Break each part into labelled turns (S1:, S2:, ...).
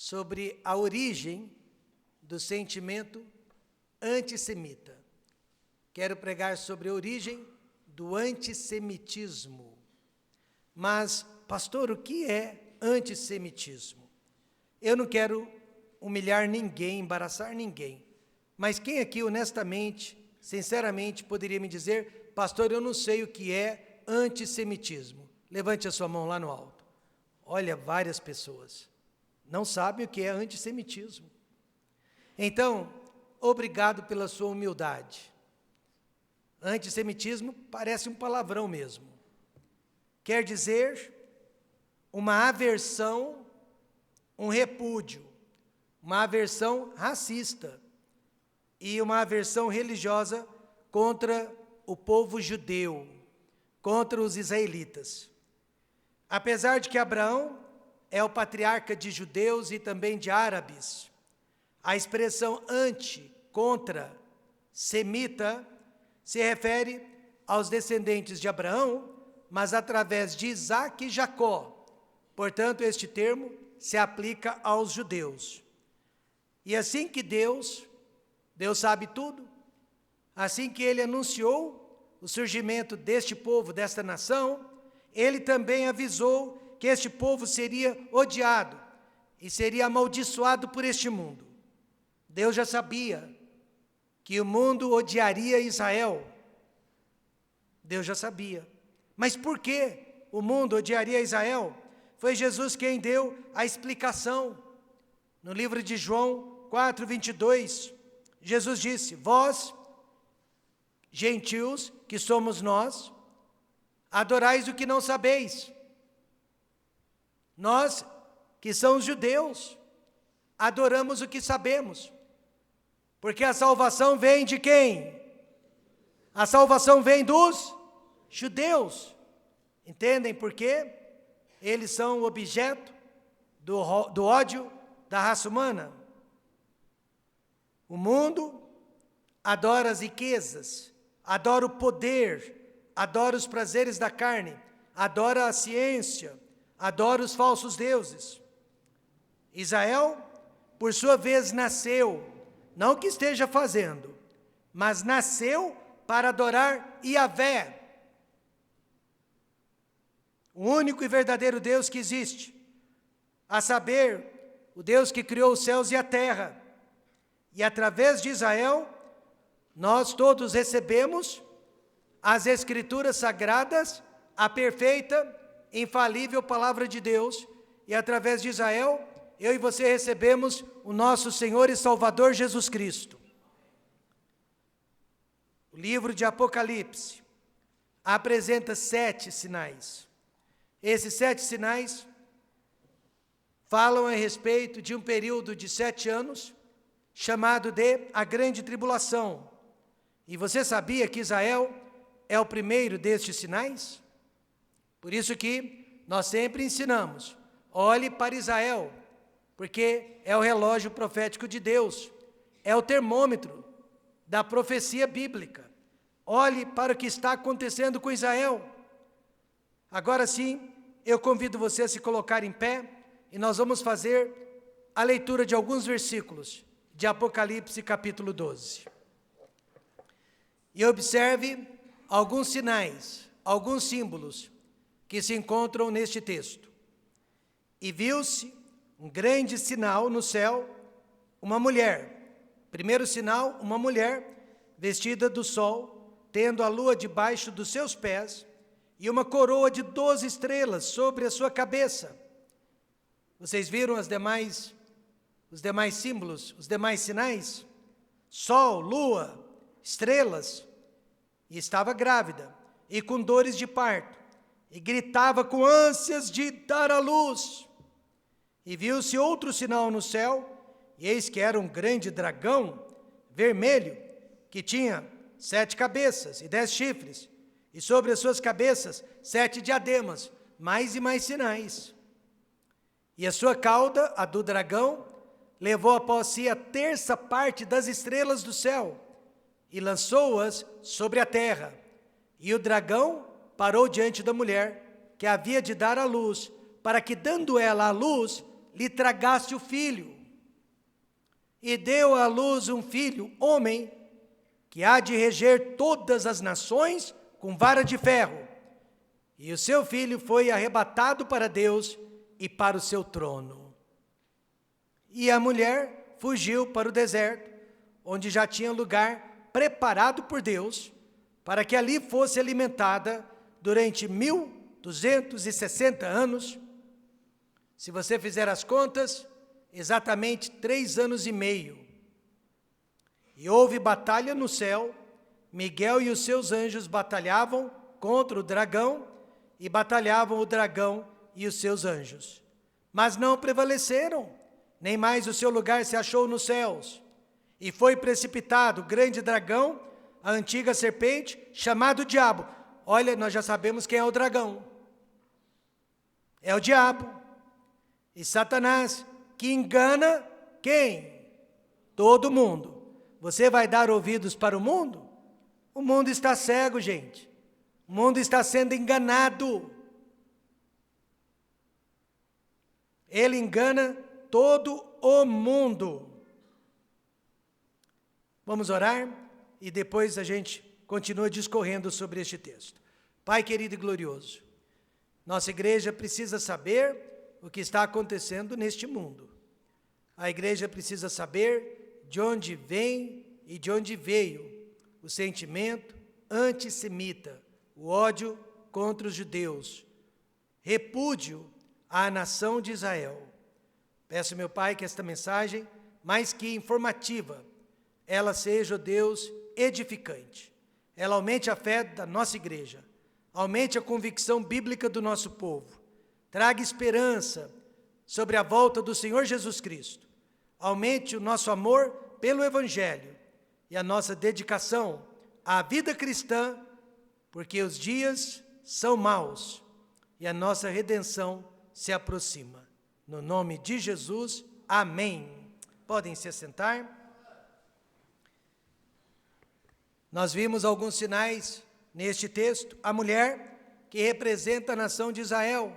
S1: sobre a origem do sentimento antissemita. Quero pregar sobre a origem do antissemitismo. Mas, pastor, o que é antissemitismo? Eu não quero humilhar ninguém, embaraçar ninguém. Mas quem aqui, honestamente, sinceramente, poderia me dizer, pastor, eu não sei o que é antissemitismo? Levante a sua mão lá no alto. Olha, várias pessoas não sabem o que é antissemitismo. Então, obrigado pela sua humildade. Antissemitismo parece um palavrão mesmo. Quer dizer uma aversão, um repúdio, uma aversão racista e uma aversão religiosa contra o povo judeu, contra os israelitas. Apesar de que Abraão é o patriarca de judeus e também de árabes, a expressão anti, contra, semita, se refere aos descendentes de Abraão, mas através de Isaque e Jacó. Portanto, este termo se aplica aos judeus. E assim que Deus sabe tudo, assim que Ele anunciou o surgimento deste povo, desta nação, Ele também avisou que este povo seria odiado e seria amaldiçoado por este mundo. Deus já sabia que o mundo odiaria Israel. Deus já sabia. Mas por que o mundo odiaria Israel? Foi Jesus quem deu a explicação. No livro de João 4:22, Jesus disse: vós, gentios, que somos nós, adorais o que não sabeis. Nós, que somos judeus, adoramos o que sabemos. Porque a salvação vem de quem? A salvação vem dos judeus. Entendem por quê? Eles são objeto do ódio da raça humana. O mundo adora as riquezas, adora o poder, adora os prazeres da carne, adora a ciência, adora os falsos deuses. Israel, por sua vez, nasceu, não que esteja fazendo, mas nasceu para adorar Yahvé, o único e verdadeiro Deus que existe, a saber, o Deus que criou os céus e a terra. E através de Israel, nós todos recebemos as Escrituras Sagradas, a perfeita, infalível Palavra de Deus, e através de Israel, eu e você recebemos o nosso Senhor e Salvador Jesus Cristo. O livro de Apocalipse apresenta 7 sinais. Esses 7 sinais falam a respeito de um período de 7 anos, chamado de a Grande Tribulação. E você sabia que Israel é o primeiro destes sinais? Por isso que nós sempre ensinamos, olhe para Israel, porque é o relógio profético de Deus, é o termômetro da profecia bíblica. Olhe para o que está acontecendo com Israel. Agora sim, eu convido você a se colocar em pé e nós vamos fazer a leitura de alguns versículos de Apocalipse capítulo 12. E observe alguns sinais, alguns símbolos que se encontram neste texto. E viu-se um grande sinal no céu, uma mulher. Primeiro sinal, uma mulher vestida do sol, tendo a lua debaixo dos seus pés, e uma coroa de 12 estrelas sobre a sua cabeça. Vocês viram os demais símbolos, os demais sinais? Sol, lua, estrelas. E estava grávida, e com dores de parto, e gritava com ânsias de dar à luz. E viu-se outro sinal no céu, e eis que era um grande dragão, vermelho, que tinha 7 cabeças e 10 chifres, e sobre as suas cabeças 7 diademas, mais e mais sinais. E a sua cauda, a do dragão, levou após si a terça parte das estrelas do céu, e lançou-as sobre a terra. E o dragão parou diante da mulher, que havia de dar à luz, para que, dando ela à luz, lhe tragasse o filho. E deu à luz um filho, homem, que há de reger todas as nações com vara de ferro. E o seu filho foi arrebatado para Deus e para o seu trono. E a mulher fugiu para o deserto, onde já tinha lugar preparado por Deus, para que ali fosse alimentada durante 1260 anos. Se você fizer as contas, exatamente 3 anos e meio. E houve batalha no céu, Miguel e os seus anjos batalhavam contra o dragão, e batalhavam o dragão e os seus anjos. Mas não prevaleceram, nem mais o seu lugar se achou nos céus. E foi precipitado o grande dragão, a antiga serpente, chamado Diabo. Olha, nós já sabemos quem é o dragão. É o diabo. E Satanás, que engana quem? Todo mundo. Você vai dar ouvidos para o mundo? O mundo está cego, gente. O mundo está sendo enganado. Ele engana todo o mundo. Vamos orar e depois a gente continua discorrendo sobre este texto. Pai querido e glorioso, nossa igreja precisa saber o que está acontecendo neste mundo. A igreja precisa saber de onde vem e de onde veio o sentimento antissemita, o ódio contra os judeus, repúdio à nação de Israel. Peço, meu Pai, que esta mensagem, mais que informativa, ela seja, ó Deus, edificante. Ela aumente a fé da nossa igreja, aumente a convicção bíblica do nosso povo, traga esperança sobre a volta do Senhor Jesus Cristo, aumente o nosso amor pelo Evangelho e a nossa dedicação à vida cristã, porque os dias são maus e a nossa redenção se aproxima. No nome de Jesus, amém. Podem se assentar. Nós vimos alguns sinais neste texto. A mulher que representa a nação de Israel.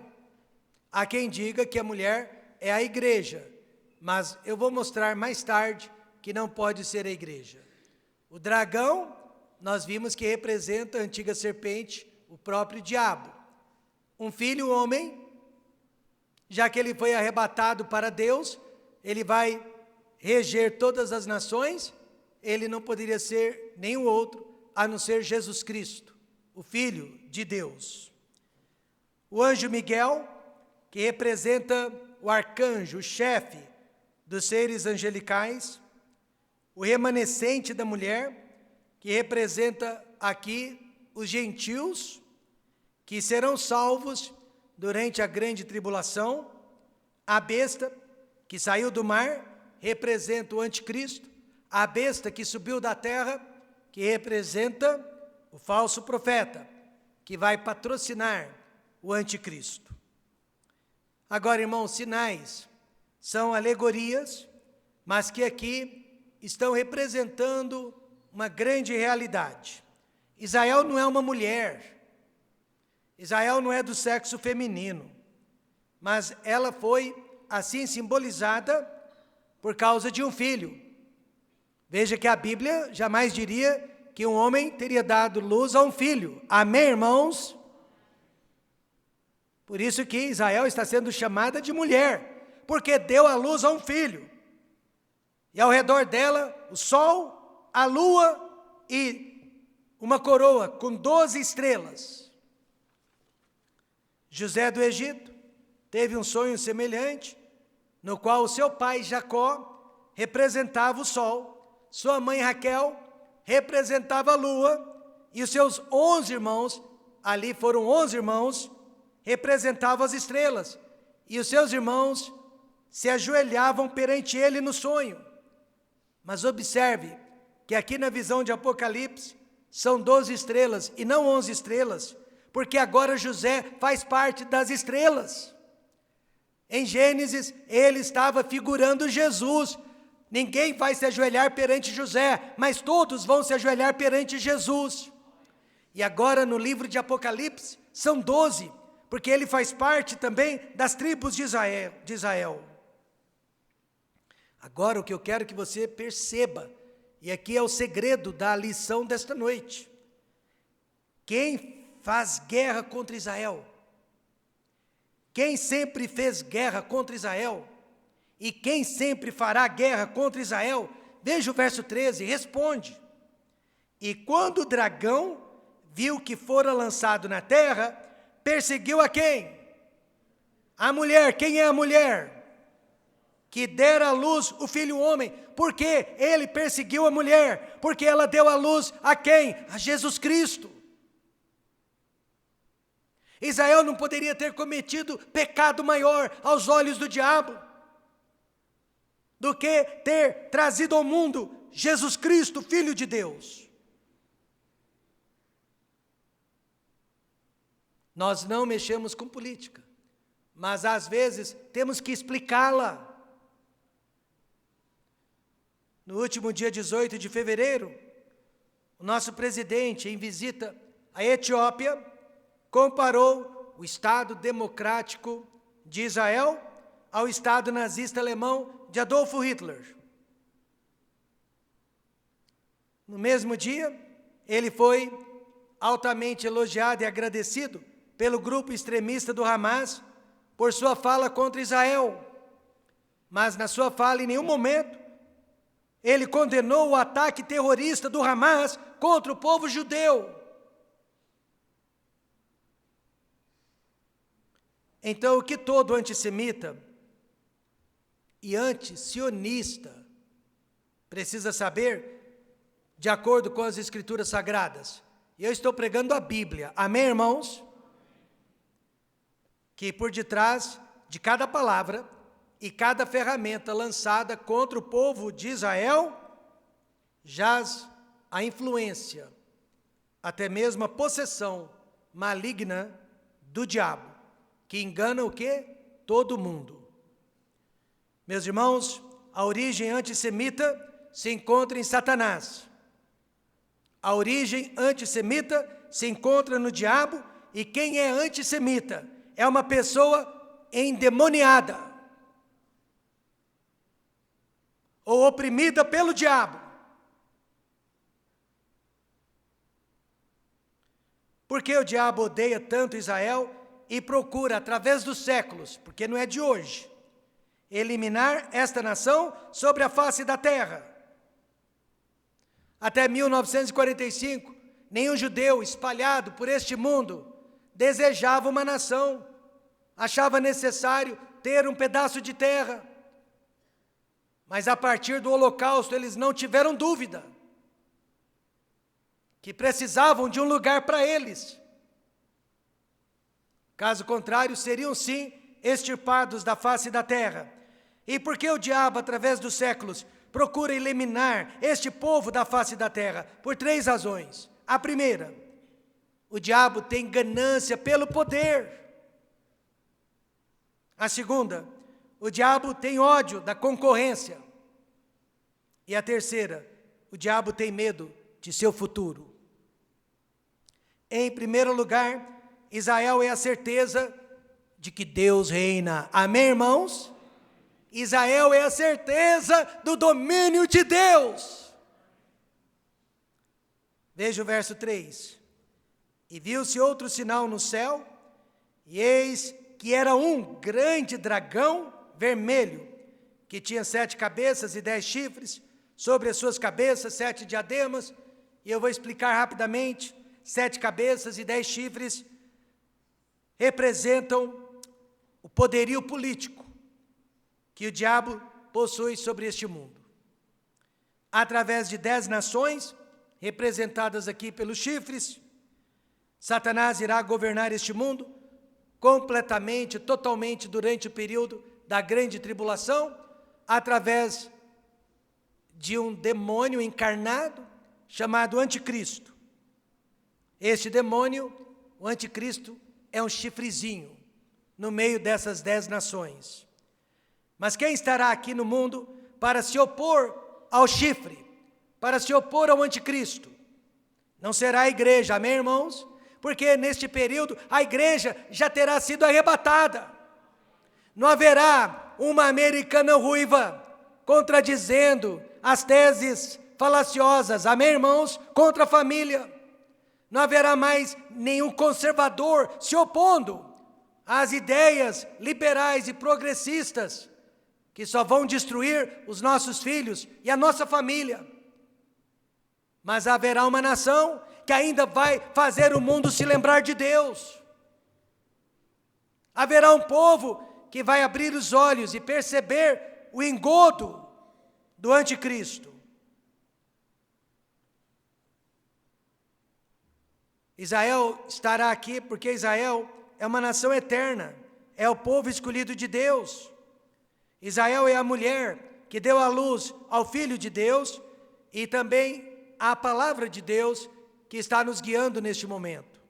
S1: Há quem diga que a mulher é a igreja, mas eu vou mostrar mais tarde que não pode ser a igreja. O dragão, nós vimos que representa a antiga serpente, o próprio diabo. Um filho homem, já que ele foi arrebatado para Deus, ele vai reger todas as nações, ele não poderia ser nenhum outro, a não ser Jesus Cristo, o Filho de Deus. O anjo Miguel, que representa o arcanjo, o chefe dos seres angelicais. O remanescente da mulher, que representa aqui os gentios, que serão salvos durante a grande tribulação. A besta, que saiu do mar, representa o anticristo. A besta que subiu da terra, que representa o falso profeta, que vai patrocinar o anticristo. Agora, irmãos, sinais são alegorias, mas que aqui estão representando uma grande realidade. Israel não é uma mulher, Israel não é do sexo feminino, mas ela foi assim simbolizada por causa de um filho. Veja que a Bíblia jamais diria que um homem teria dado luz a um filho. Amém, irmãos? Por isso que Israel está sendo chamada de mulher, porque deu à luz a um filho. E ao redor dela, o sol, a lua e uma coroa com 12 estrelas. José do Egito teve um sonho semelhante, no qual o seu pai Jacó representava o sol, sua mãe Raquel representava a lua, e os seus 11 irmãos, ali foram 11 irmãos, representavam as estrelas, e os seus irmãos se ajoelhavam perante ele no sonho. Mas observe que aqui na visão de Apocalipse são 12 estrelas e não 11 estrelas, porque agora José faz parte das estrelas. Em Gênesis, ele estava figurando Jesus. Ninguém vai se ajoelhar perante José, mas todos vão se ajoelhar perante Jesus. E agora no livro de Apocalipse, são 12, porque ele faz parte também das tribos de Israel. Agora, o que eu quero que você perceba, e aqui é o segredo da lição desta noite: quem faz guerra contra Israel, quem sempre fez guerra contra Israel, e quem sempre fará guerra contra Israel, veja o verso 13, responde: e quando o dragão viu que fora lançado na terra, perseguiu a quem? A mulher. Quem é a mulher? Que dera à luz o filho homem. Por que ele perseguiu a mulher? Porque ela deu à luz a quem? A Jesus Cristo. Israel não poderia ter cometido pecado maior aos olhos do diabo do que ter trazido ao mundo Jesus Cristo, Filho de Deus. Nós não mexemos com política, mas às vezes temos que explicá-la. No último dia 18 de fevereiro, o nosso presidente, em visita à Etiópia, comparou o Estado democrático de Israel ao Estado nazista alemão de Adolf Hitler. No mesmo dia, ele foi altamente elogiado e agradecido pelo grupo extremista do Hamas por sua fala contra Israel. Mas na sua fala, em nenhum momento, ele condenou o ataque terrorista do Hamas contra o povo judeu. Então, o que todo antissemita e anti-sionista precisa saber, de acordo com as Escrituras Sagradas? E eu estou pregando a Bíblia, amém, irmãos? Que por detrás de cada palavra e cada ferramenta lançada contra o povo de Israel, jaz a influência, até mesmo a possessão maligna do diabo, que engana o quê? Todo mundo. Meus irmãos, a origem antissemita se encontra em Satanás. A origem antissemita se encontra no diabo, e quem é antissemita é uma pessoa endemoniada ou oprimida pelo diabo. Por que o diabo odeia tanto Israel e procura, através dos séculos, porque não é de hoje, eliminar esta nação sobre a face da terra? Até 1945, nenhum judeu espalhado por este mundo desejava uma nação, achava necessário ter um pedaço de terra. Mas a partir do Holocausto, eles não tiveram dúvida que precisavam de um lugar para eles. Caso contrário, seriam sim extirpados da face da terra. E por que o diabo, através dos séculos, procura eliminar este povo da face da terra? Por 3 razões. A primeira, o diabo tem ganância pelo poder. A segunda, o diabo tem ódio da concorrência. E a terceira, o diabo tem medo de seu futuro. Em primeiro lugar, Israel é a certeza de que Deus reina. Amém, irmãos? Israel é a certeza do domínio de Deus. Veja o verso 3. E viu-se outro sinal no céu, e eis que era um grande dragão vermelho, que tinha 7 cabeças e 10 chifres, sobre as suas cabeças 7 diademas, e eu vou explicar rapidamente. 7 cabeças e 10 chifres representam o poderio político que o diabo possui sobre este mundo. Através de 10 nações, representadas aqui pelos chifres, Satanás irá governar este mundo completamente, totalmente, durante o período da grande tribulação, através de um demônio encarnado chamado Anticristo. Este demônio, o Anticristo, é um chifrezinho no meio dessas 10 nações. Mas quem estará aqui no mundo para se opor ao chifre, para se opor ao Anticristo? Não será a igreja, amém, irmãos? Porque neste período a igreja já terá sido arrebatada. Não haverá uma americana ruiva contradizendo as teses falaciosas, amém, irmãos, contra a família. Não haverá mais nenhum conservador se opondo às ideias liberais e progressistas, que só vão destruir os nossos filhos e a nossa família. Mas haverá uma nação que ainda vai fazer o mundo se lembrar de Deus. Haverá um povo que vai abrir os olhos e perceber o engodo do anticristo. Israel estará aqui porque Israel é uma nação eterna, é o povo escolhido de Deus. Israel é a mulher que deu à luz ao Filho de Deus e também a palavra de Deus que está nos guiando neste momento.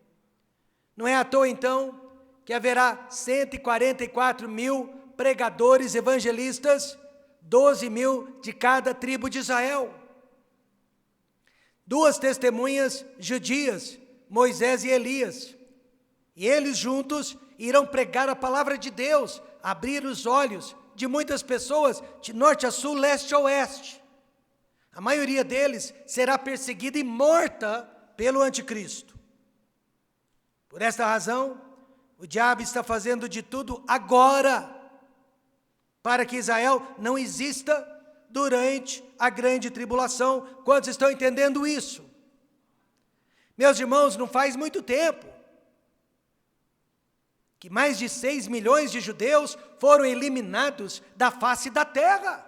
S1: Não é à toa, então, que haverá 144 mil pregadores evangelistas, 12 mil de cada tribo de Israel. 2 testemunhas judias, Moisés e Elias. E eles juntos irão pregar a palavra de Deus, abrir os olhos de muitas pessoas, de norte a sul, leste a oeste. A maioria deles será perseguida e morta pelo anticristo. Por esta razão, o diabo está fazendo de tudo agora para que Israel não exista durante a grande tribulação. Quantos estão entendendo isso? Meus irmãos, não faz muito tempo que mais de 6 milhões de judeus foram eliminados da face da terra.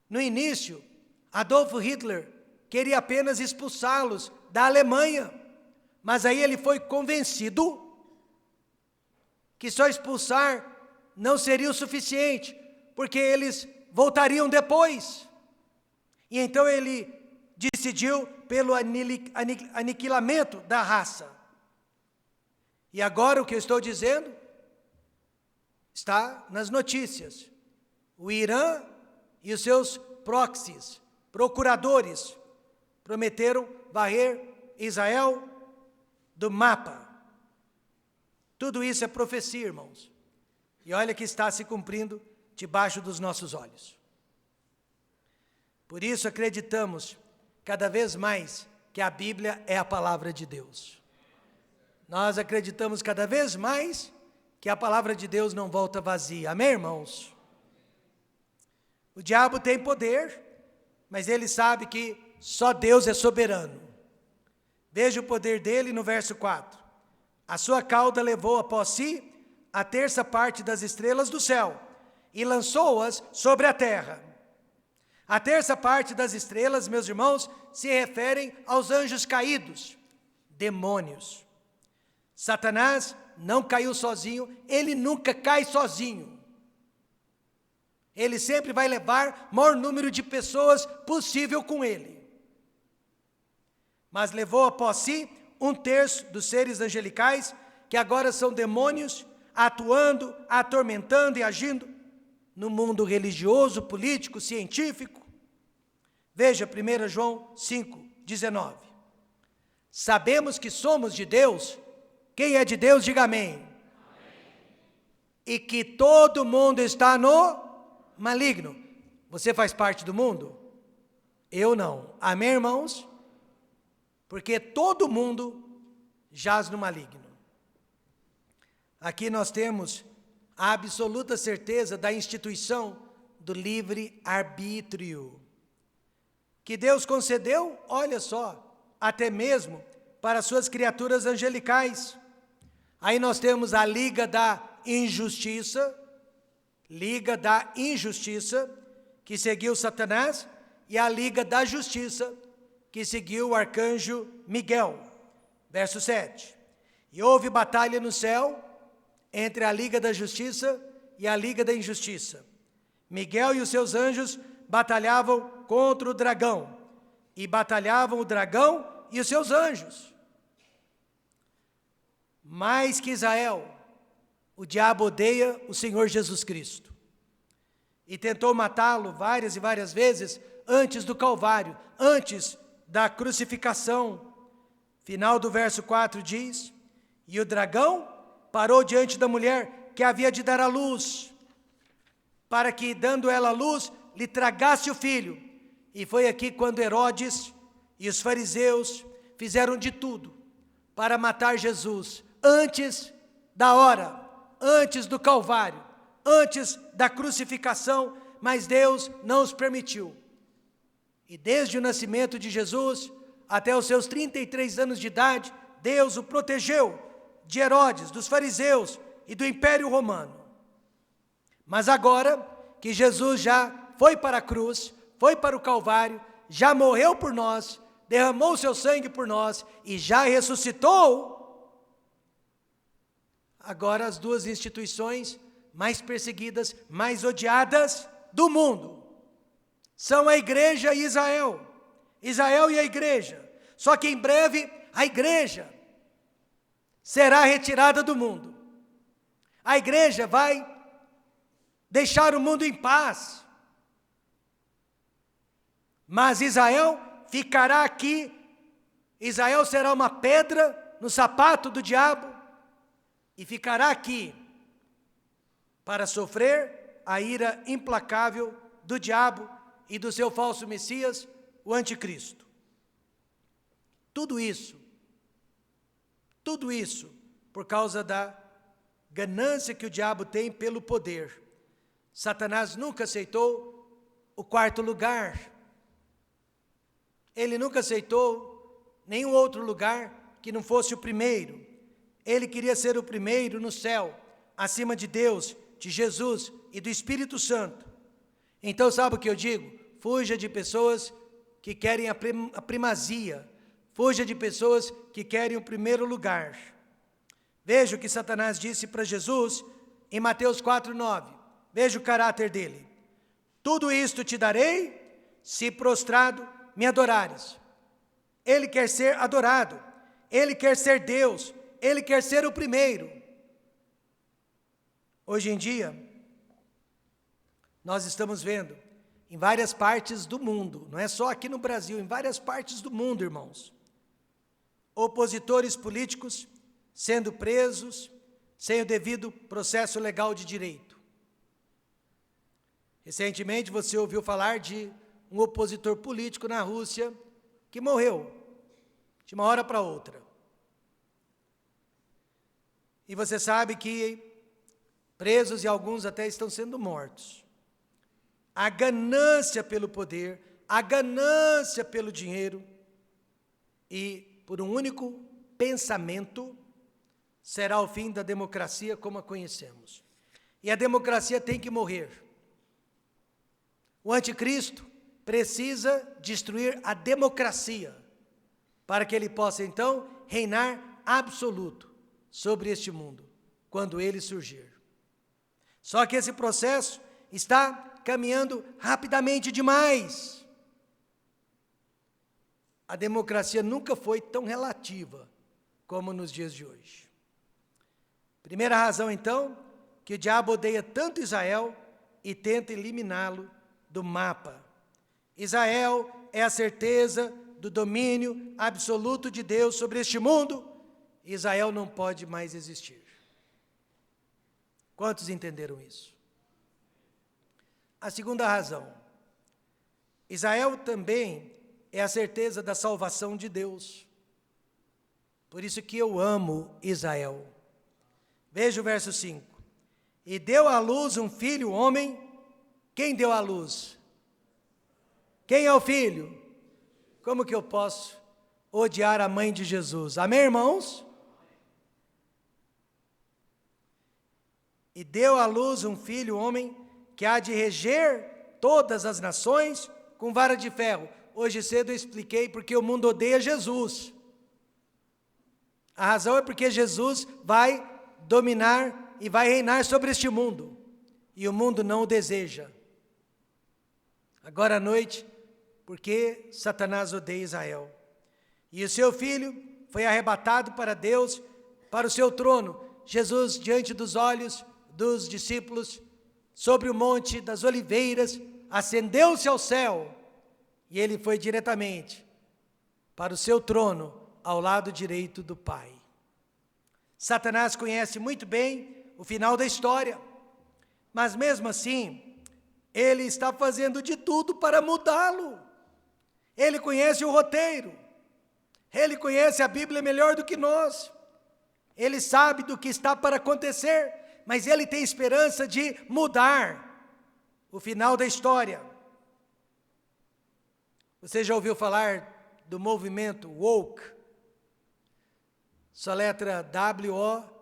S1: No início, Adolf Hitler queria apenas expulsá-los da Alemanha, mas aí ele foi convencido que só expulsar não seria o suficiente, porque eles voltariam depois. E então ele decidiu pelo aniquilamento da raça. E agora o que eu estou dizendo está nas notícias. O Irã e os seus proxies, procuradores, prometeram varrer Israel do mapa. Tudo isso é profecia, irmãos. E olha que está se cumprindo debaixo dos nossos olhos. Por isso acreditamos cada vez mais que a Bíblia é a palavra de Deus. Nós acreditamos cada vez mais que a palavra de Deus não volta vazia. Amém, irmãos? O diabo tem poder, mas ele sabe que só Deus é soberano. Veja o poder dele no verso 4. A sua cauda levou após si a terça parte das estrelas do céu e lançou-as sobre a terra. A terça parte das estrelas, meus irmãos, se referem aos anjos caídos, demônios. Satanás não caiu sozinho, ele nunca cai sozinho. Ele sempre vai levar o maior número de pessoas possível com ele. Mas levou após si 1/3 dos seres angelicais, que agora são demônios, atuando, atormentando e agindo no mundo religioso, político, científico. Veja 1 João 5:19. Sabemos que somos de Deus. Quem é de Deus, diga amém. Amém. E que todo mundo está no maligno. Você faz parte do mundo? Eu não. Amém, irmãos? Porque todo mundo jaz no maligno. Aqui nós temos a absoluta certeza da instituição do livre-arbítrio, que Deus concedeu, olha só, até mesmo para suas criaturas angelicais. Aí nós temos a liga da injustiça, que seguiu Satanás, e a liga da justiça, que seguiu o arcanjo Miguel. Verso 7. E houve batalha no céu entre a liga da justiça e a liga da injustiça. Miguel e os seus anjos batalhavam contra o dragão, e batalhavam o dragão e os seus anjos. Mais que Israel, o diabo odeia o Senhor Jesus Cristo. E tentou matá-lo várias e várias vezes antes do Calvário, antes da crucificação. Final do verso 4 diz: e o dragão parou diante da mulher que havia de dar à luz. para que, dando ela à luz, lhe tragasse o filho. E foi aqui quando Herodes e os fariseus fizeram de tudo para matar Jesus, antes da hora, antes do Calvário, antes da crucificação, mas Deus não os permitiu. E desde o nascimento de Jesus, até os seus 33 anos de idade, Deus o protegeu de Herodes, dos fariseus e do Império Romano. Mas agora que Jesus já foi para a cruz, foi para o Calvário, já morreu por nós, derramou seu sangue por nós e já ressuscitou, agora as duas instituições mais perseguidas, mais odiadas do mundo, são a igreja e Israel. Israel e a igreja. Só que em breve a igreja será retirada do mundo. A igreja vai deixar o mundo em paz. Mas Israel ficará aqui. Israel será uma pedra no sapato do diabo e ficará aqui para sofrer a ira implacável do diabo e do seu falso Messias, o anticristo. Tudo isso por causa da ganância que o diabo tem pelo poder. Satanás nunca aceitou o quarto lugar. Ele nunca aceitou nenhum outro lugar que não fosse o primeiro. Ele queria ser o primeiro no céu, acima de Deus, de Jesus e do Espírito Santo. Então, sabe o que eu digo? Fuja de pessoas que querem a primazia. Fuja de pessoas que querem o primeiro lugar. Veja o que Satanás disse para Jesus em Mateus 4:9. Veja o caráter dele. Tudo isto te darei, se prostrado me adorares. Ele quer ser adorado. Ele quer ser Deus. Ele quer ser o primeiro. Hoje em dia, nós estamos vendo em várias partes do mundo, não é só aqui no Brasil, em várias partes do mundo, irmãos, opositores políticos sendo presos sem o devido processo legal de direito. Recentemente você ouviu falar de um opositor político na Rússia que morreu de uma hora para outra. E você sabe que presos e alguns até estão sendo mortos. A ganância pelo poder, a ganância pelo dinheiro e por um único pensamento será o fim da democracia como a conhecemos. E a democracia tem que morrer. O anticristo precisa destruir a democracia para que ele possa então reinar absoluto sobre este mundo, quando ele surgir. Só que esse processo está caminhando rapidamente demais. A democracia nunca foi tão relativa como nos dias de hoje. Primeira razão, então, que o diabo odeia tanto Israel e tenta eliminá-lo do mapa. Israel é a certeza do domínio absoluto de Deus sobre este mundo. Israel não pode mais existir. Quantos entenderam isso? A segunda razão, Israel também é a certeza da salvação de Deus. Por isso que eu amo Israel. Veja o verso 5. E deu à luz um filho, homem. Quem deu à luz? Quem é o filho? Como que eu posso odiar a mãe de Jesus? Amém, irmãos? E deu à luz um filho, homem, que há de reger todas as nações com vara de ferro. Hoje cedo eu expliquei porque o mundo odeia Jesus. A razão é porque Jesus vai dominar e vai reinar sobre este mundo. E o mundo não o deseja. Agora à noite, porque Satanás odeia Israel. E o seu filho foi arrebatado para Deus, para o seu trono. Jesus, diante dos olhos dos discípulos, sobre o monte das oliveiras, ascendeu-se ao céu, e ele foi diretamente para o seu trono, ao lado direito do Pai. Satanás conhece muito bem o final da história, mas mesmo assim, Ele está fazendo de tudo para mudá-lo. Ele conhece o roteiro. Ele conhece a Bíblia melhor do que nós. Ele sabe do que está para acontecer, mas ele tem esperança de mudar o final da história. Você já ouviu falar do movimento woke? Soletra W-O-K-E,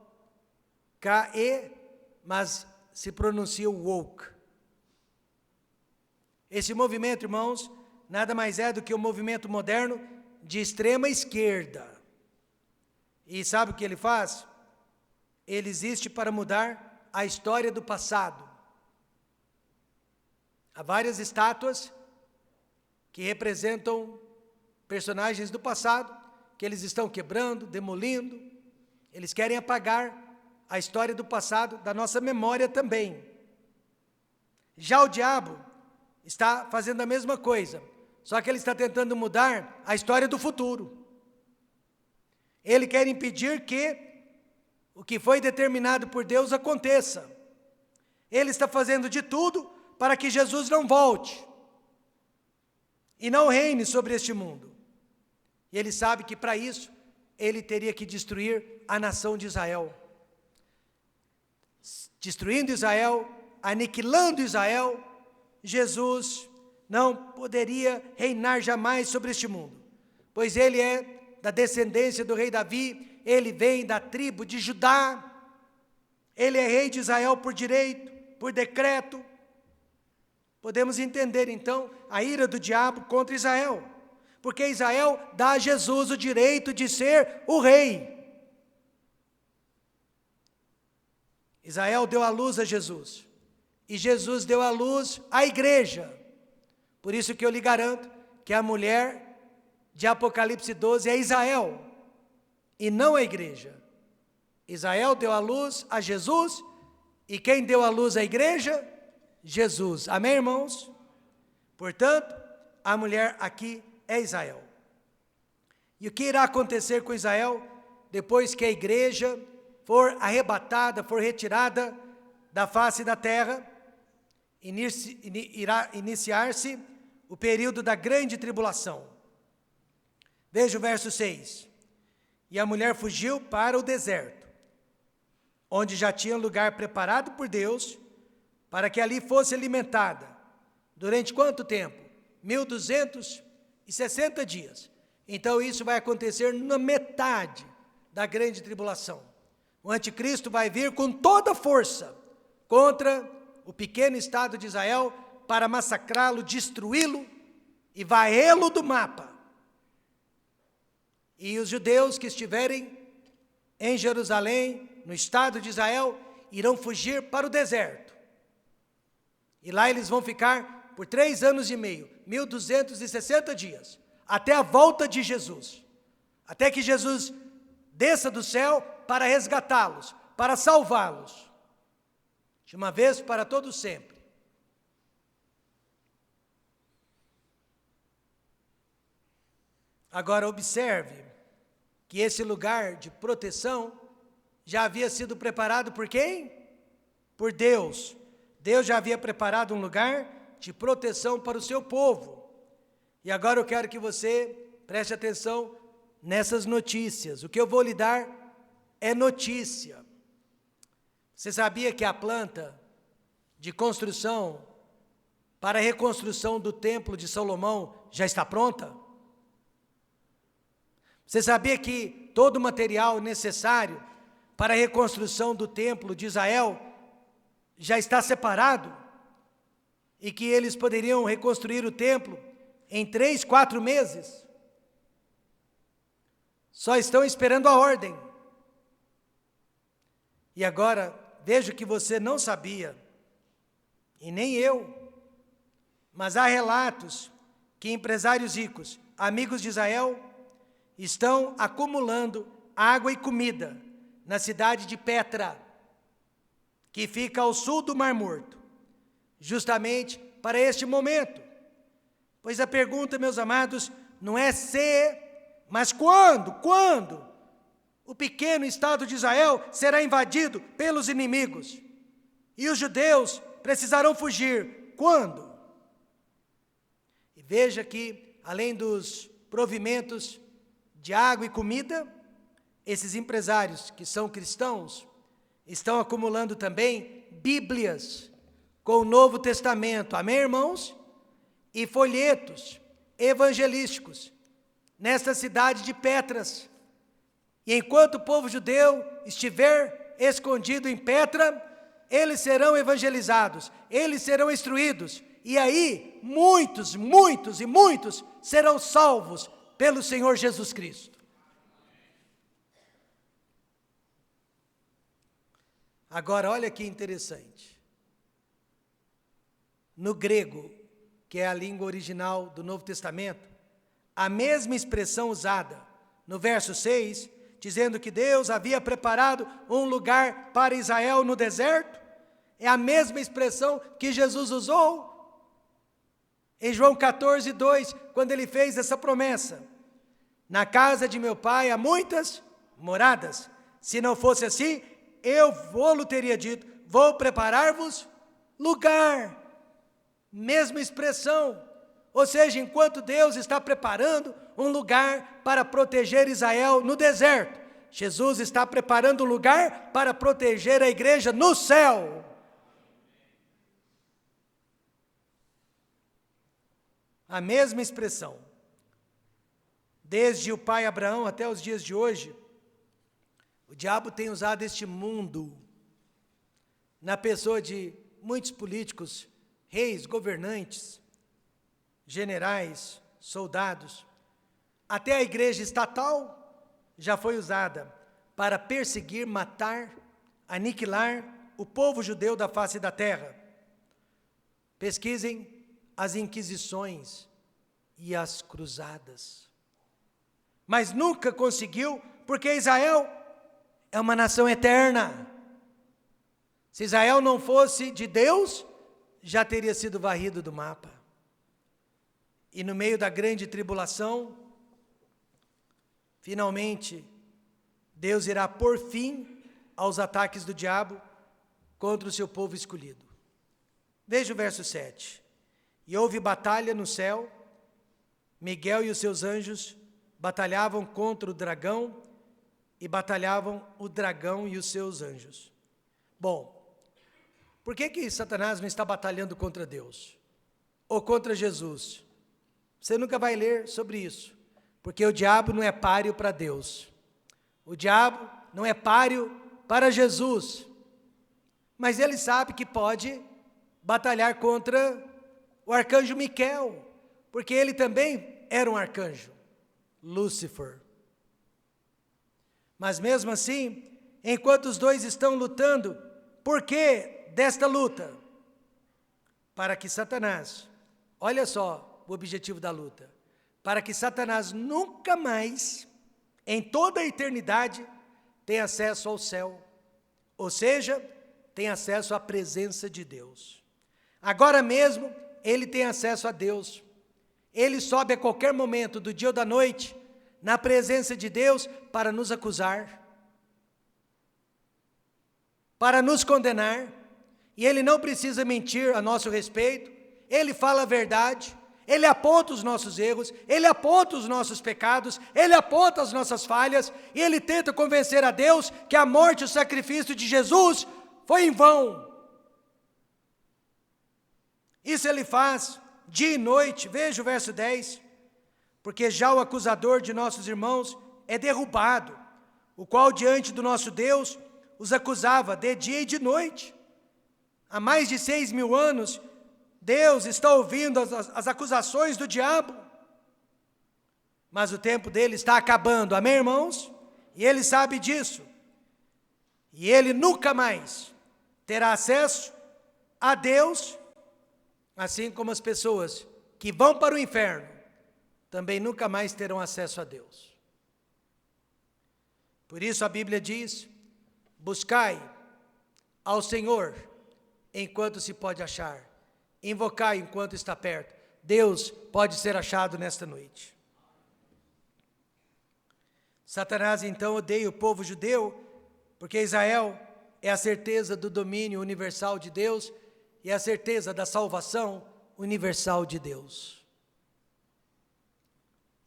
S1: mas se pronuncia woke. Esse movimento, irmãos, nada mais é do que um movimento moderno de extrema esquerda. E sabe o que ele faz? Ele existe para mudar a história do passado. Há várias estátuas que representam personagens do passado, que eles estão quebrando, demolindo. Eles querem apagar a história do passado da nossa memória também. Já o diabo está fazendo a mesma coisa, só que ele está tentando mudar a história do futuro. Ele quer impedir que o que foi determinado por Deus aconteça. Ele está fazendo de tudo para que Jesus não volte e não reine sobre este mundo. E ele sabe que para isso ele teria que destruir a nação de Israel. Destruindo Israel, aniquilando Israel, Jesus não poderia reinar jamais sobre este mundo, pois ele é da descendência do rei Davi, ele vem da tribo de Judá, ele é rei de Israel por direito, por decreto. Podemos entender então a ira do diabo contra Israel, porque Israel dá a Jesus o direito de ser o rei. Israel deu à luz a Jesus, e Jesus deu à luz à igreja. Por isso que eu lhe garanto que a mulher de Apocalipse 12 é Israel, e não a igreja. Israel deu à luz a Jesus, e quem deu à luz à igreja? Jesus. Amém, irmãos? Portanto, a mulher aqui é Israel. E o que irá acontecer com Israel depois que a igreja for arrebatada, for retirada da face da terra? Irá iniciar-se o período da grande tribulação. Veja o verso 6. E a mulher fugiu para o deserto, onde já tinha lugar preparado por Deus, para que ali fosse alimentada. Durante quanto tempo? 1260 dias. Então isso vai acontecer na metade da grande tribulação. O anticristo vai vir com toda a força contra o pequeno estado de Israel para massacrá-lo, destruí-lo e varrê-lo do mapa. E os judeus que estiverem em Jerusalém, no estado de Israel, irão fugir para o deserto. E lá eles vão ficar por 3 anos e meio, 1260 dias, até a volta de Jesus. Até que Jesus desça do céu para resgatá-los, para salvá-los. De uma vez para todo sempre. Agora observe que esse lugar de proteção já havia sido preparado por quem? Por Deus. Deus já havia preparado um lugar de proteção para o seu povo. E agora eu quero que você preste atenção nessas notícias. O que eu vou lhe dar é notícia. Você sabia que a planta de construção para a reconstrução do templo de Salomão já está pronta? Você sabia que todo o material necessário para a reconstrução do templo de Israel já está separado? E que eles poderiam reconstruir o templo em 3, 4 meses? Só estão esperando a ordem. E agora, vejo que você não sabia, e nem eu, mas há relatos que empresários ricos, amigos de Israel, estão acumulando água e comida na cidade de Petra, que fica ao sul do Mar Morto, justamente para este momento. Pois a pergunta, meus amados, não é se, mas quando? Quando o pequeno estado de Israel será invadido pelos inimigos? E os judeus precisarão fugir quando? E veja que, além dos provimentos de água e comida, esses empresários que são cristãos estão acumulando também Bíblias com o Novo Testamento, amém, irmãos? E folhetos evangelísticos nesta cidade de Petras. E enquanto o povo judeu estiver escondido em Petra, eles serão evangelizados, eles serão instruídos, e aí muitos, muitos e muitos serão salvos pelo Senhor Jesus Cristo. Agora, olha que interessante. No grego, que é a língua original do Novo Testamento, a mesma expressão usada no verso 6, dizendo que Deus havia preparado um lugar para Israel no deserto, é a mesma expressão que Jesus usou em João 14, 2, quando ele fez essa promessa. Na casa de meu pai há muitas moradas. Se não fosse assim, eu vou-lo teria dito, vou preparar-vos lugar. Mesma expressão. Ou seja, enquanto Deus está preparando um lugar para proteger Israel no deserto, Jesus está preparando um lugar para proteger a igreja no céu. A mesma expressão. Desde o pai Abraão até os dias de hoje, o diabo tem usado este mundo, na pessoa de muitos políticos, reis, governantes, generais, soldados, até a igreja estatal já foi usada para perseguir, matar, aniquilar o povo judeu da face da terra. Pesquisem as inquisições e as cruzadas. Mas nunca conseguiu, porque Israel é uma nação eterna. Se Israel não fosse de Deus, já teria sido varrido do mapa. E no meio da grande tribulação, finalmente, Deus irá pôr fim aos ataques do diabo contra o seu povo escolhido. Veja o verso 7. E houve batalha no céu, Miguel e os seus anjos batalhavam contra o dragão, e batalhavam o dragão e os seus anjos. Bom, por que Satanás não está batalhando contra Deus? Ou contra Jesus? Você nunca vai ler sobre isso, porque o diabo não é páreo para Deus. O diabo não é páreo para Jesus. Mas ele sabe que pode batalhar contra o arcanjo Miquel, porque ele também era um arcanjo, Lúcifer. Mas mesmo assim, enquanto os dois estão lutando, por que desta luta? Para que Satanás, olha só o objetivo da luta, para que Satanás nunca mais, em toda a eternidade, tenha acesso ao céu, ou seja, tenha acesso à presença de Deus. Agora mesmo, ele tem acesso a Deus. Ele sobe a qualquer momento do dia ou da noite, na presença de Deus, para nos acusar, para nos condenar, e ele não precisa mentir a nosso respeito, ele fala a verdade, ele aponta os nossos erros, ele aponta os nossos pecados, ele aponta as nossas falhas, e ele tenta convencer a Deus que a morte e o sacrifício de Jesus foi em vão. Isso ele faz dia e noite. Veja o verso 10. Porque já o acusador de nossos irmãos é derrubado, o qual diante do nosso Deus os acusava de dia e de noite. Há mais de 6.000 anos, Deus está ouvindo as acusações do diabo. Mas o tempo dele está acabando, amém, irmãos? E ele sabe disso. E ele nunca mais terá acesso a Deus, assim como as pessoas que vão para o inferno também nunca mais terão acesso a Deus. Por isso a Bíblia diz: buscai ao Senhor enquanto se pode achar, invocai enquanto está perto. Deus pode ser achado nesta noite. Satanás então odeia o povo judeu, porque Israel é a certeza do domínio universal de Deus, e a certeza da salvação universal de Deus.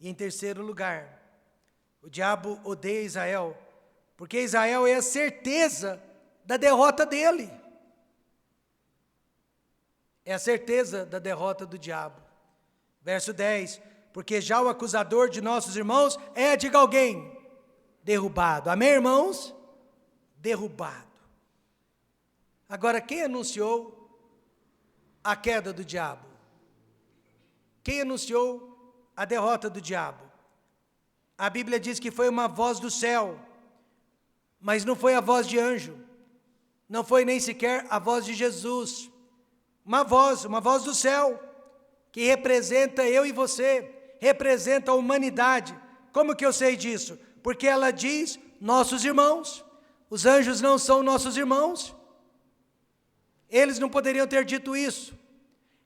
S1: E em terceiro lugar, o diabo odeia Israel, porque Israel é a certeza da derrota dele. É a certeza da derrota do diabo. Verso 10, porque já o acusador de nossos irmãos é, diga alguém, derrubado. Amém, irmãos? Derrubado. Agora, quem anunciou a queda do diabo? Quem anunciou a derrota do diabo? A Bíblia diz que foi uma voz do céu, mas não foi a voz de anjo, não foi nem sequer a voz de Jesus. Uma voz do céu, que representa eu e você, representa a humanidade. Como que eu sei disso? Porque ela diz, nossos irmãos. Os anjos não são nossos irmãos. Eles não poderiam ter dito isso.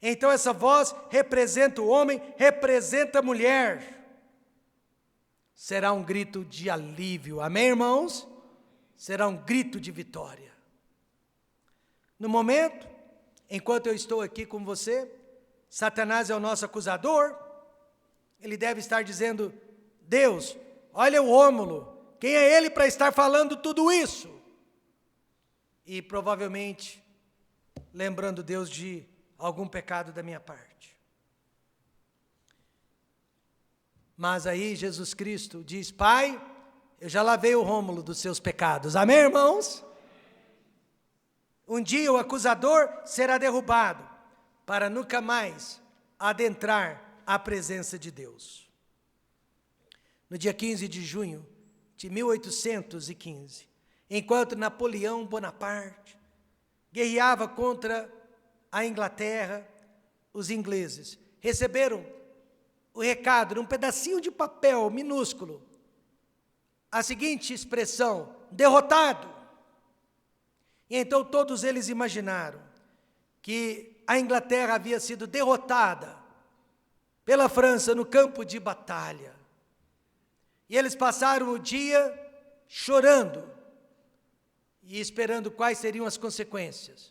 S1: Então essa voz representa o homem, representa a mulher. Será um grito de alívio, amém, irmãos? Será um grito de vitória. No momento, enquanto eu estou aqui com você, Satanás é o nosso acusador. Ele deve estar dizendo, Deus, olha o Rômulo, quem é ele para estar falando tudo isso? E provavelmente lembrando Deus de algum pecado da minha parte. Mas aí Jesus Cristo diz, Pai, eu já lavei o Rômulo dos seus pecados. Amém, irmãos? Um dia o acusador será derrubado, para nunca mais adentrar a presença de Deus. No dia 15 de junho de 1815, enquanto Napoleão Bonaparte guerreava contra a Inglaterra, os ingleses receberam o recado num pedacinho de papel minúsculo, a seguinte expressão, derrotado. E então todos eles imaginaram que a Inglaterra havia sido derrotada pela França no campo de batalha. E eles passaram o dia chorando e esperando quais seriam as consequências.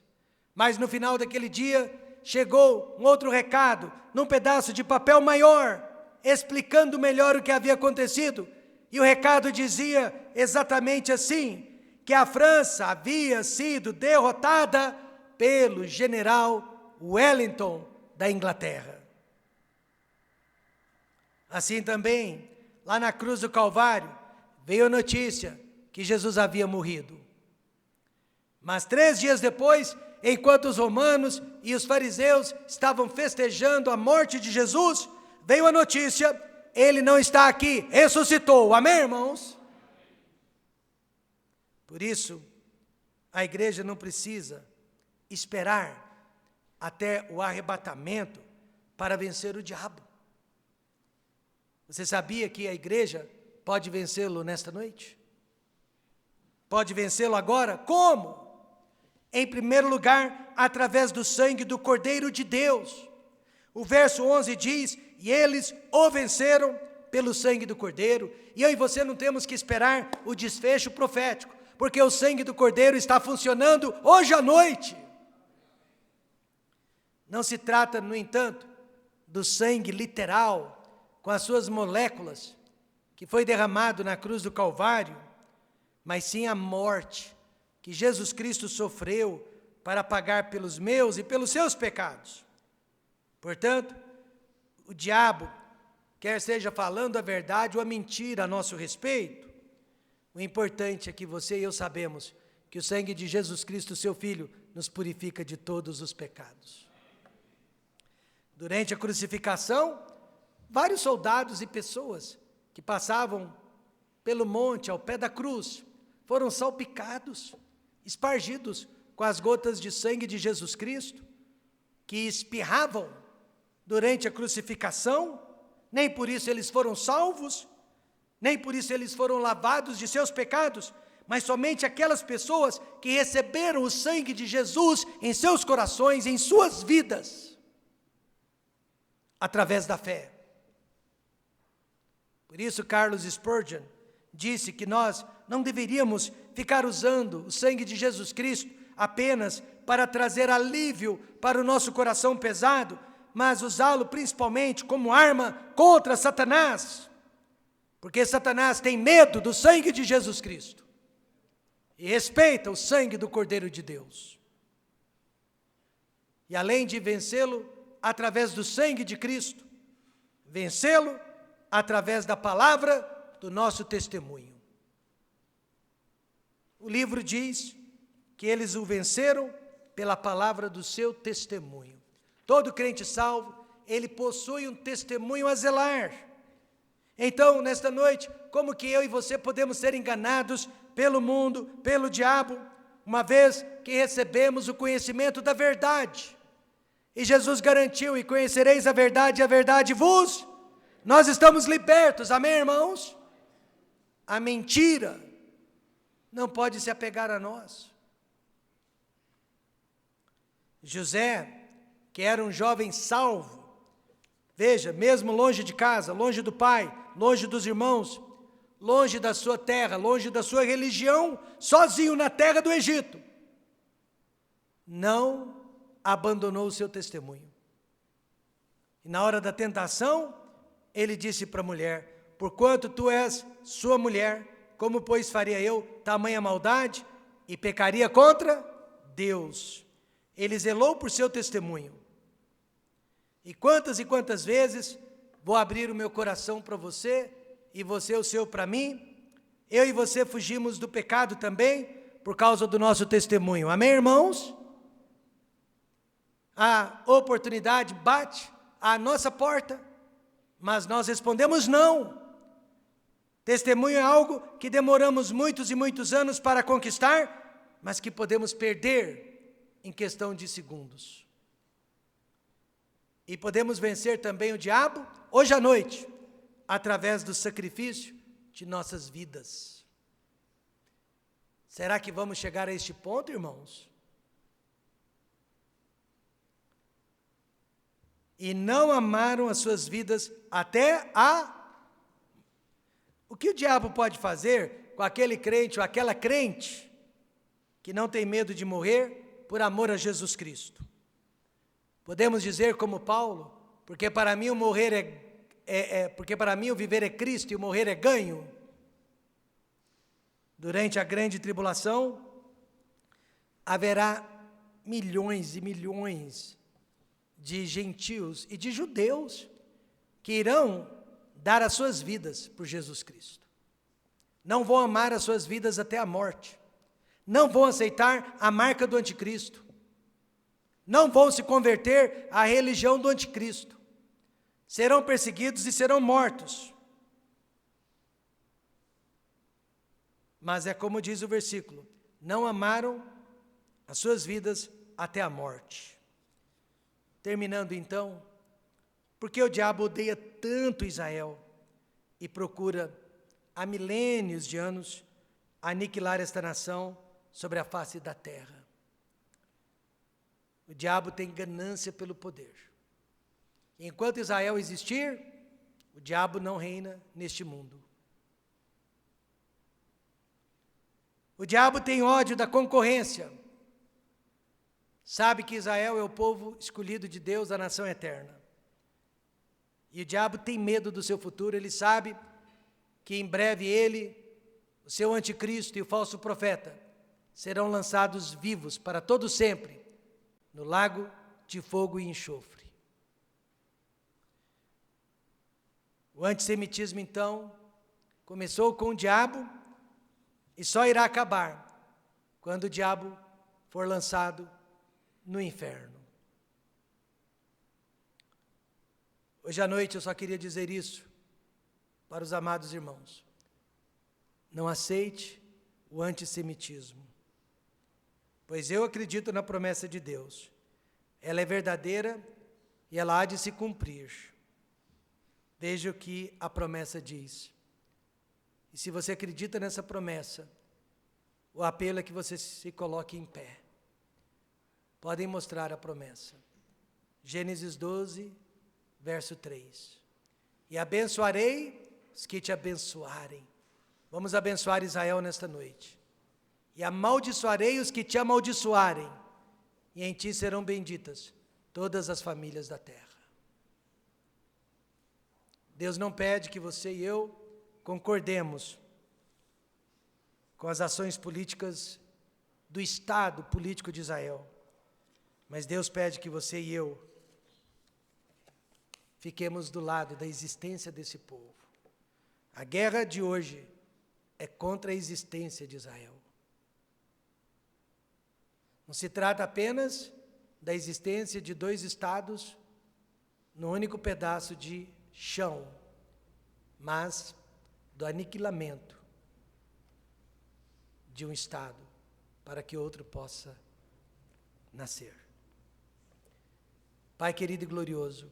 S1: Mas no final daquele dia, chegou um outro recado, num pedaço de papel maior, explicando melhor o que havia acontecido. E o recado dizia exatamente assim, que a França havia sido derrotada pelo general Wellington da Inglaterra. Assim também, lá na cruz do Calvário, veio a notícia que Jesus havia morrido. Mas 3 dias depois, enquanto os romanos e os fariseus estavam festejando a morte de Jesus, veio a notícia, ele não está aqui, ressuscitou. Amém, irmãos? Por isso, a igreja não precisa esperar até o arrebatamento para vencer o diabo. Você sabia que a igreja pode vencê-lo nesta noite? Pode vencê-lo agora? Como? Em primeiro lugar, através do sangue do Cordeiro de Deus. O verso 11 diz, e eles o venceram pelo sangue do Cordeiro. E eu e você não temos que esperar o desfecho profético, porque o sangue do Cordeiro está funcionando hoje à noite. Não se trata, no entanto, do sangue literal, com as suas moléculas, que foi derramado na cruz do Calvário, mas sim a morte que Jesus Cristo sofreu para pagar pelos meus e pelos seus pecados. Portanto, o diabo, quer seja falando a verdade ou a mentira a nosso respeito, o importante é que você e eu sabemos que o sangue de Jesus Cristo, seu Filho, nos purifica de todos os pecados. Durante a crucificação, vários soldados e pessoas que passavam pelo monte, ao pé da cruz, foram salpicados, espargidos com as gotas de sangue de Jesus Cristo, que espirravam durante a crucificação. Nem por isso eles foram salvos, nem por isso eles foram lavados de seus pecados, mas somente aquelas pessoas que receberam o sangue de Jesus em seus corações, em suas vidas, através da fé. Por isso, Charles Spurgeon disse que nós não deveríamos ficar usando o sangue de Jesus Cristo apenas para trazer alívio para o nosso coração pesado, mas usá-lo principalmente como arma contra Satanás, porque Satanás tem medo do sangue de Jesus Cristo e respeita o sangue do Cordeiro de Deus. E além de vencê-lo através do sangue de Cristo, vencê-lo através da palavra do nosso testemunho. O livro diz que eles o venceram pela palavra do seu testemunho. Todo crente salvo, ele possui um testemunho a zelar. Então, nesta noite, como que eu e você podemos ser enganados pelo mundo, pelo diabo, uma vez que recebemos o conhecimento da verdade? E Jesus garantiu: e conhecereis a verdade vos. Nós estamos libertos, amém, irmãos? A mentira não pode se apegar a nós. José, que era um jovem salvo, veja, mesmo longe de casa, longe do pai, longe dos irmãos, longe da sua terra, longe da sua religião, sozinho na terra do Egito, não abandonou o seu testemunho. E na hora da tentação, ele disse para a mulher: porquanto tu és sua mulher, como pois faria eu tamanha maldade e pecaria contra Deus? Ele zelou por seu testemunho. E quantas vezes vou abrir o meu coração para você, e você o seu para mim? Eu e você fugimos do pecado também, por causa do nosso testemunho, amém, irmãos? A oportunidade bate à nossa porta, mas nós respondemos não. Testemunho é algo que demoramos muitos e muitos anos para conquistar, mas que podemos perder em questão de segundos. E podemos vencer também o diabo, hoje à noite, através do sacrifício de nossas vidas. Será que vamos chegar a este ponto, irmãos? E não amaram as suas vidas até a... O que o diabo pode fazer com aquele crente ou aquela crente que não tem medo de morrer por amor a Jesus Cristo? Podemos dizer como Paulo: porque para mim o morrer porque para mim o viver é Cristo e o morrer é ganho. Durante a grande tribulação haverá milhões e milhões de gentios e de judeus que irão dar as suas vidas por Jesus Cristo. Não vão amar as suas vidas até a morte. Não vão aceitar a marca do anticristo. Não vão se converter à religião do anticristo. Serão perseguidos e serão mortos. Mas é como diz o versículo: não amaram as suas vidas até a morte. Terminando então, porque o diabo odeia tanto Israel e procura há milênios de anos aniquilar esta nação sobre a face da terra? O diabo tem ganância pelo poder. Enquanto Israel existir, o diabo não reina neste mundo. O diabo tem ódio da concorrência. Sabe que Israel é o povo escolhido de Deus, a nação eterna. E o diabo tem medo do seu futuro. Ele sabe que em breve ele, o seu anticristo e o falso profeta serão lançados vivos para todo sempre no lago de fogo e enxofre. O antissemitismo, então, começou com o diabo e só irá acabar quando o diabo for lançado no inferno. Hoje à noite eu só queria dizer isso para os amados irmãos: não aceite o antissemitismo, pois eu acredito na promessa de Deus. Ela é verdadeira e ela há de se cumprir. Veja o que a promessa diz. E se você acredita nessa promessa, o apelo é que você se coloque em pé. Podem mostrar a promessa. Gênesis 12, verso 3. E abençoarei os que te abençoarem. Vamos abençoar Israel nesta noite. E amaldiçoarei os que te amaldiçoarem. e em ti serão benditas todas as famílias da terra. Deus não pede que você e eu concordemos com as ações políticas do Estado político de Israel, mas Deus pede que você e eu fiquemos do lado da existência desse povo. A guerra de hoje é contra a existência de Israel. Não se trata apenas da existência de dois estados no único pedaço de chão, mas do aniquilamento de um estado para que outro possa nascer. Pai querido e glorioso,